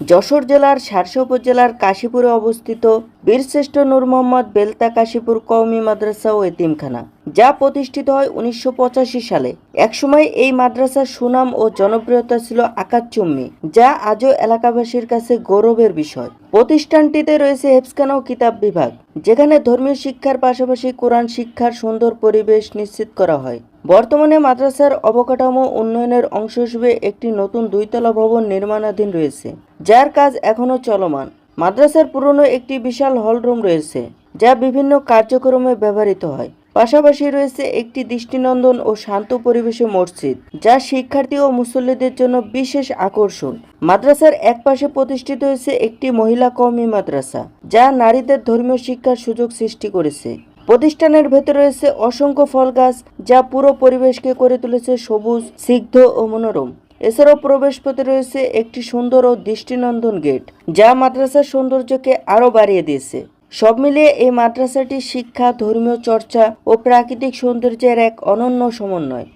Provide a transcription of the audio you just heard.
যশোর জেলার শার্শা উপজেলার কাশীপুরে অবস্থিত বীরশ্রেষ্ঠ নূর মোহাম্মদ বেলতা কাশীপুর কওমি মাদ্রাসা ও এতিমখানা, যা প্রতিষ্ঠিত হয় 1985 সালে। একসময় এই মাদ্রাসার সুনাম ও জনপ্রিয়তা ছিল আকাশচুম্বী, যা আজও এলাকাবাসীর কাছে গৌরবের বিষয়। প্রতিষ্ঠানটিতে রয়েছে হেফজখানা ও কিতাব বিভাগ, যেখানে ধর্মীয় শিক্ষার পাশাপাশি কোরআন শিক্ষার সুন্দর পরিবেশ নিশ্চিত করা হয়। বর্তমানে মাদ্রাসার অবকাঠামো উন্নয়নের অংশ হিসেবে একটি নতুন দুইতলা ভবন নির্মাণাধীন রয়েছে, যার কাজ এখনও চলমান। মাদ্রাসার পুরনো একটি বিশাল হলরুম রয়েছে, যা বিভিন্ন কার্যক্রমে ব্যবহৃত হয়। পাশাপাশি রয়েছে একটি দৃষ্টিনন্দন ও শান্ত পরিবেশে মসজিদ, যা শিক্ষার্থী ও মুসল্লিদের জন্য বিশেষ আকর্ষণ। মাদ্রাসার একপাশে প্রতিষ্ঠিত হয়েছে একটি মহিলা কওমি মাদ্রাসা, যা নারীদের ধর্মীয় শিক্ষার সুযোগ সৃষ্টি করেছে। প্রতিষ্ঠানের ভেতরে রয়েছে অসংখ্য ফল গাছ, যা পুরো পরিবেশকে করে তুলেছে সবুজ, স্নিগ্ধ ও মনোরম। এছাড়াও প্রবেশপথে রয়েছে একটি সুন্দর ও দৃষ্টিনন্দন গেট, যা মাদ্রাসার সৌন্দর্যকে আরও বাড়িয়ে দিয়েছে। সব মিলিয়ে এই মাদ্রাসাটি শিক্ষা, ধর্মীয় চর্চা ও প্রাকৃতিক সৌন্দর্যের এক অনন্য সমন্বয়।